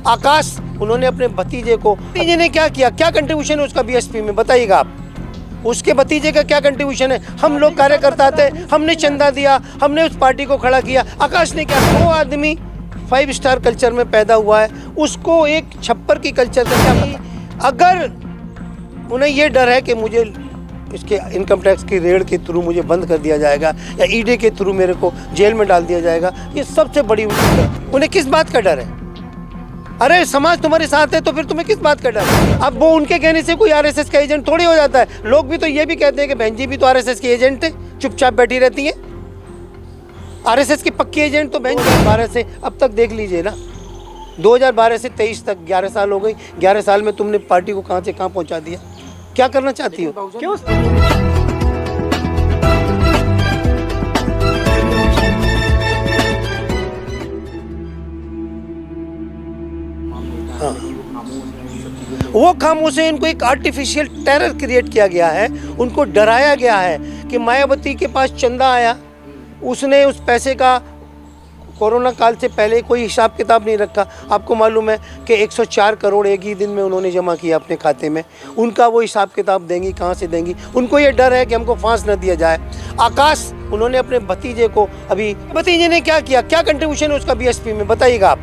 आकाश उन्होंने अपने भतीजे को, भतीजे ने क्या किया, क्या कंट्रीब्यूशन है उसका बीएसपी में, बताइएगा आप। उसके भतीजे का क्या कंट्रीब्यूशन है? हम लोग कार्यकर्ता थे, हमने चंदा दिया, हमने उस पार्टी को खड़ा किया। आकाश ने क्या? वो आदमी 5 स्टार कल्चर में पैदा हुआ है, उसको एक छप्पर की कल्चर का क्या पता? अगर उन्हें ये डर है कि मुझे इसके इनकम टैक्स की रेड के थ्रू मुझे बंद कर दिया जाएगा या ईडी के थ्रू मेरे को जेल में डाल दिया जाएगा, ये सबसे बड़ी उन्हें किस बात का डर है? अरे समाज तुम्हारे साथ है तो फिर तुम्हें किस बात का डर है? अब वो उनके कहने से कोई आरएसएस का एजेंट थोड़ी हो जाता है। लोग भी तो ये भी कहते हैं कि बहन जी भी तो आरएसएस के एजेंट थे, चुपचाप बैठी रहती हैं। आरएसएस की पक्की एजेंट तो बहन 2012 से अब तक देख लीजिए ना, 2012 से 23 तक 11 साल हो गई। 11 साल में तुमने पार्टी को कहाँ से कहाँ पहुँचा दिया? क्या करना चाहती हो? क्यों? हाँ, वो खामोश है। इनको एक आर्टिफिशियल टेरर क्रिएट किया गया है, उनको डराया गया है कि मायावती के पास चंदा आया, उसने उस पैसे का कोरोना काल से पहले कोई हिसाब किताब नहीं रखा। आपको मालूम है कि 104 करोड़ एक ही दिन में उन्होंने जमा किया अपने खाते में। उनका वो हिसाब किताब देंगी, कहाँ से देंगी? उनको ये डर है कि हमको फांस न दिया जाए। आकाश उन्होंने अपने भतीजे को, अभी भतीजे ने क्या किया, क्या कंट्रीब्यूशन है उसका बीएसपी में, बताइएगा आप।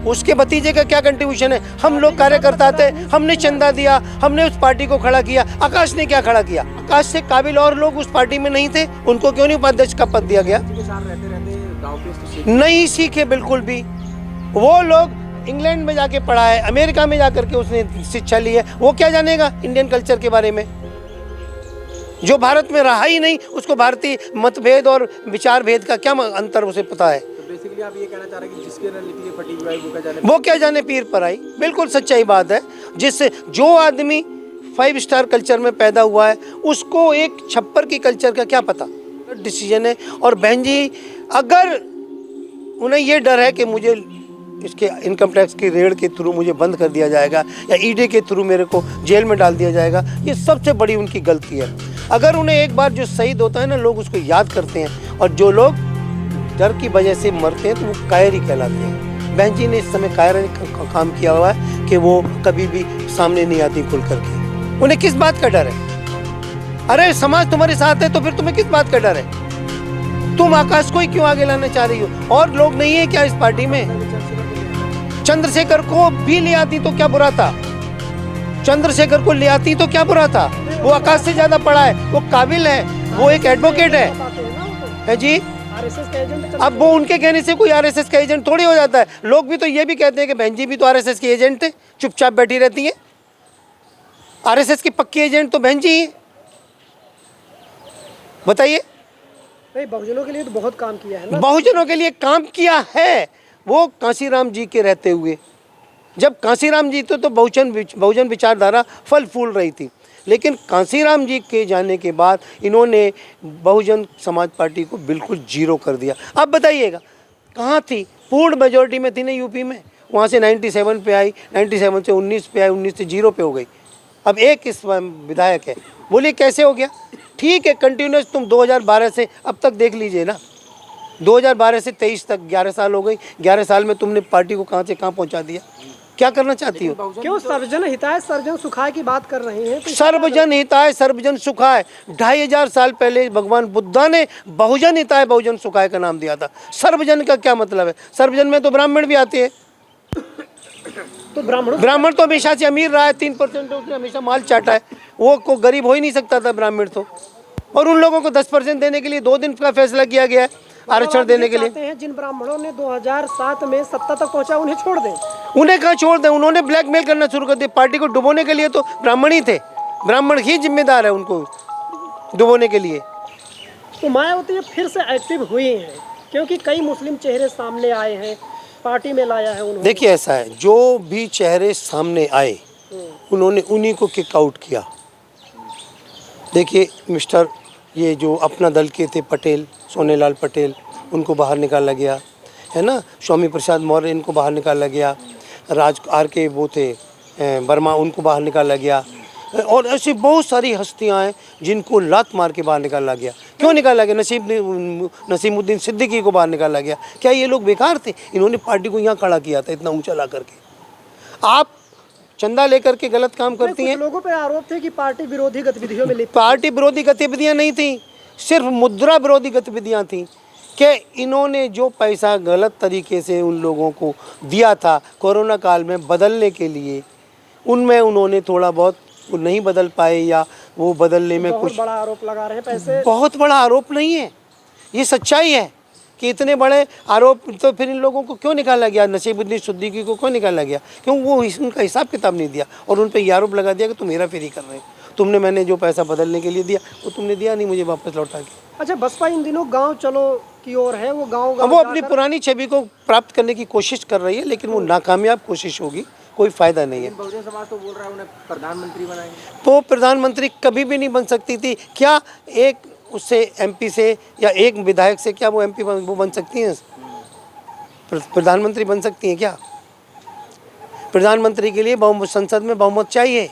उसके भतीजे का क्या कंट्रीब्यूशन है? हम लोग कार्यकर्ता थे, हमने चंदा दिया, हमने उस पार्टी को खड़ा किया। आकाश ने क्या खड़ा किया? आकाश से काबिल और लोग उस पार्टी में नहीं थे, उनको क्यों नहीं उपाध्यक्ष का पद दिया गया? नहीं सीखे बिल्कुल भी। वो लोग इंग्लैंड में जाके पढ़ा है, अमेरिका में जाकर के उसने शिक्षा ली है, वो क्या जानेगा इंडियन कल्चर के बारे में? जो भारत में रहा ही नहीं, उसको भारतीय मतभेद और विचार भेद का क्या अंतर उसे पता है? बेसिकली आप ये कहना चाह रहे हैं कि जिसकी रणनीति फटी हुई है वो क्या जाने पीर पर आई। बिल्कुल सच्चाई बात है। जिससे जो आदमी 5 स्टार कल्चर में पैदा हुआ है, उसको एक छप्पर की कल्चर का क्या पता? डिसीजन है। और बहन जी, अगर उन्हें ये डर है कि मुझे इसके इनकम टैक्स की रेड के थ्रू मुझे बंद कर दिया जाएगा या ईडी के थ्रू मेरे को जेल में डाल दिया जाएगा, ये सबसे बड़ी उनकी गलती है। अगर उन्हें एक बार जो शहीद होता है ना, लोग उसको याद करते हैं, और जो लोग डर की वजह से मरते हैं तो वो कायर ही कहलाते हैं। बहन जी ने इस समय कायर का काम किया हुआ है कि वो कभी भी सामने नहीं आती खुल करके। उन्हें किस बात का डर है? अरे समाज तुम्हारे साथ है तो फिर तुम्हें किस बात का डर है? तुम आकाश को ही क्यों आगे लाना चाह रही हो? और लोग नहीं है क्या इस पार्टी में? चंद्रशेखर को भी ले आती तो क्या बुरा था? चंद्रशेखर को ले आती तो क्या बुरा था? वो आकाश से ज्यादा पढ़ा है, वो काबिल है, वो एक एडवोकेट है जी। अब वो उनके कहने से कोई आरएसएस का एजेंट थोड़ी हो जाता है। लोग भी तो ये भी कहते हैं कि बहन जी भी तो आरएसएस के एजेंट थे, चुपचाप बैठी रहती हैं। आरएसएस की पक्की एजेंट तो बहन जी है। बताइए। बहुजनों के लिए तो बहुत काम किया है ना। बहुजनों के लिए काम किया है, वो कांशीराम जी के रहते हुए। जब कांशीराम जी तो बहुजन विचारधारा फल फूल रही थी, लेकिन कांशीराम जी के जाने के बाद इन्होंने बहुजन समाज पार्टी को बिल्कुल जीरो कर दिया। अब बताइएगा कहाँ थी? पूर्ण मेजोरिटी में थी ना यूपी में, वहाँ से 97 पे आई, 97 से 19 पे आई, 19 से 0 पे हो गई। अब एक इस विधायक है, बोलिए कैसे हो गया? ठीक है, कंटिन्यूस तुम 2012 से अब तक देख लीजिए ना, 2012 से 23 तक 11 साल हो गई। 11 साल में तुमने पार्टी को कहाँ से कहाँ पहुँचा दिया? क्या करना चाहती हो? क्यों सर्वजन हिताय सर्वजन सुखाय की बात कर रहे हैं? तो सर्वजन हिताय सर्वजन सुखाय 2500 साल पहले भगवान बुद्धा ने बहुजन हिताय बहुजन सुखाय का नाम दिया था। सर्वजन का क्या मतलब है? सर्वजन में तो ब्राह्मण भी आते हैं। तो ब्राह्मण तो हमेशा से अमीर रहा है, 3% उसने हमेशा माल चाटा है। वो को गरीब हो ही नहीं सकता था ब्राह्मण तो। और उन लोगों को 10% देने के लिए 2 दिन का फैसला किया गया है आरक्षण देने के लिए। जिन ब्राह्मणों ने 2007 में सत्ता तक पहुंचा, उन्हें छोड़ दें। उन्हें कहाँ छोड़ दें? उन्होंने ब्लैकमेल करना शुरू कर दिया। पार्टी को डुबोने के लिए तो ब्राह्मण ही थे, ब्राह्मण ही जिम्मेदार है उनको डुबोने के लिए। तो मायावती फिर से एक्टिव हुई हैं क्योंकि कई मुस्लिम चेहरे सामने आए हैं, पार्टी में लाया है उन्होंने। देखिए ऐसा है, जो भी चेहरे सामने आए उन्होंने उन्हीं को किक आउट किया। देखिए मिस्टर ये जो अपना दल के थे पटेल, सोनेलाल पटेल, उनको बाहर निकाला गया है ना। स्वामी प्रसाद मौर्य इनको बाहर निकाला गया। राज आर के वो थे वर्मा, उनको बाहर निकाला गया। और ऐसी बहुत सारी हस्तियां हैं जिनको लात मार के बाहर निकाला गया। क्यों निकाला गया? नसीमुद्दीन सिद्दीकी को बाहर निकाला गया। क्या ये लोग बेकार थे? इन्होंने पार्टी को यहाँ खड़ा किया था इतना ऊंचा ला करके। आप चंदा लेकर के गलत काम करती हैं। कुछ लोगों पे आरोप थे कि पार्टी विरोधी गतिविधियों में लिप्त। पार्टी विरोधी गतिविधियां नहीं थी, सिर्फ मुद्रा विरोधी गतिविधियां थी कि इन्होंने जो पैसा गलत तरीके से उन लोगों को दिया था कोरोना काल में बदलने के लिए, उनमें उन्होंने थोड़ा बहुत नहीं बदल पाए या वो बदलने में बहुत कुछ बड़ा आरोप लगा रहे हैं पैसे। बहुत बड़ा आरोप नहीं है, ये सच्चाई है कि इतने बड़े आरोप। तो फिर इन लोगों को क्यों निकाला गया? नसीमुद्दीन सिद्दीकी को क्यों निकाला गया? क्यों? वो उनका हिसाब किताब नहीं दिया और उन पर ये आरोप लगा दिया कि तुम हेरा फेरी कर रहे हो, तुमने मैंने जो पैसा बदलने के लिए दिया वो तुमने दिया नहीं, मुझे वापस लौटा के। अच्छा, बसपा इन दिनों गांव चलो की ओर है, वो गांव वो अपनी पुरानी छवि को प्राप्त करने की कोशिश कर रही है, लेकिन वो नाकामयाब कोशिश होगी, कोई फायदा नहीं है। बहुजन समाज तो बोल रहा है उन्हें प्रधानमंत्री बनाएंगे। वो प्रधानमंत्री कभी भी नहीं बन सकती थी। क्या एक उससे एमपी से या एक विधायक से क्या वो एमपी वो बन सकती हैं? प्रधानमंत्री बन सकती हैं क्या? प्रधानमंत्री के लिए बहुमत, संसद में बहुमत चाहिए,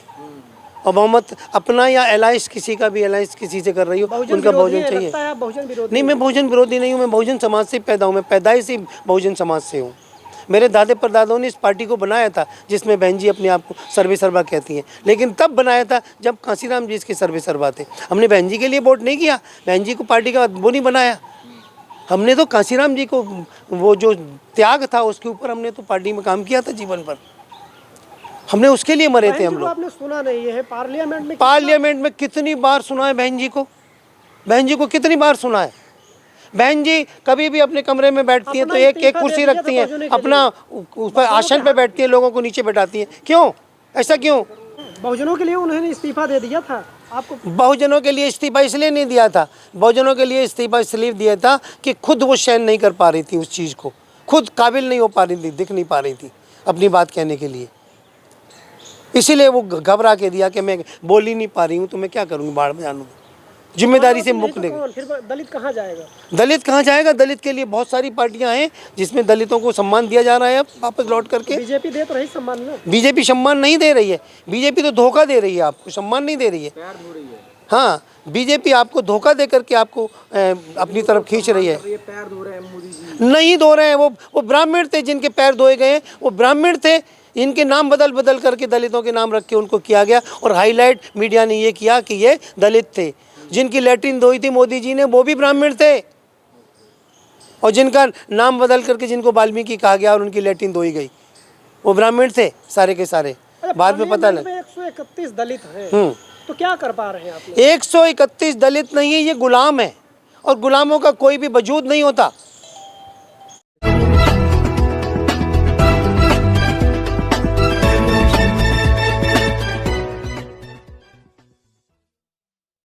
और बहुमत अपना या अलायंस किसी का भी अलायंस किसी से कर रही हो, उनका बहुजन चाहिए। नहीं, मैं बहुजन विरोधी नहीं हूँ, मैं बहुजन समाज से पैदा हूँ, मैं पैदाइश ही बहुजन समाज से हूँ। मेरे दादे परदादों ने इस पार्टी को बनाया था जिसमें बहन जी अपने आप को सर्वे सर्वा कहती हैं, लेकिन तब बनाया था जब कांसीराम जी इसके सर्वे सर्वा थे। हमने बहन जी के लिए वोट नहीं किया, बहन जी को पार्टी का वो नहीं बनाया। हमने तो कांसीराम जी को वो जो त्याग था उसके ऊपर हमने तो पार्टी में काम किया था जीवन भर, हमने उसके लिए मरे थे हम लोग। आपने सुना नहीं है पार्लियामेंट में कितनी बार सुना है बहन जी को? बहन जी को कितनी बार सुना है? बहन जी कभी भी अपने कमरे में बैठती हैं तो एक एक कुर्सी रखती हैं, अपना उस पर आसन पे बैठती हैं, लोगों को नीचे बैठाती हैं। क्यों? ऐसा क्यों? बहुजनों के लिए उन्होंने इस्तीफा दे दिया था आपको। बहुजनों के लिए इस्तीफा इसलिए नहीं दिया था, बहुजनों के लिए इस्तीफा इसलिए दिया था कि खुद वो सहन नहीं कर पा रही थी उस चीज़ को, खुद काबिल नहीं हो पा रही थी, दिख नहीं पा रही थी अपनी बात कहने के लिए, इसीलिए वो घबरा के दिया कि मैं बोल ही नहीं पा रही हूँ तो मैं क्या करूँगी, बाढ़ में जानूँ, जिम्मेदारी से मुक्त नहीं। फिर दलित कहाँ जाएगा? दलित कहाँ जाएगा? दलित के लिए बहुत सारी पार्टियां हैं जिसमें दलितों को सम्मान दिया जा रहा है अब वापस लौट करके। बीजेपी दे तो रही सम्मान ना। बीजेपी सम्मान नहीं दे रही है, बीजेपी तो धोखा दे रही है आपको, सम्मान नहीं दे रही है। पैर धो रही है। हाँ, बीजेपी आपको धोखा दे करके आपको अपनी तरफ खींच रही है। ये पैर धो रहे हैं मोदी जी। नहीं धो रहे हैं, वो ब्राह्मण थे जिनके पैर धोए गए, वो ब्राह्मण थे, इनके नाम बदल करके दलितों के नाम रख के उनको किया गया, और हाईलाइट मीडिया ने ये किया कि ये दलित थे। जिनकी लैट्रिन धोई थी मोदी जी ने वो भी ब्राह्मण थे, और जिनका नाम बदल करके जिनको वाल्मीकि कहा गया और उनकी लैट्रिन धोई गई वो ब्राह्मण थे सारे के सारे। बाद में पता लगा 131 दलित हैं, तो क्या कर पा रहे हैं आप? 131 दलित नहीं है, ये गुलाम है, और गुलामों का कोई भी वजूद नहीं होता।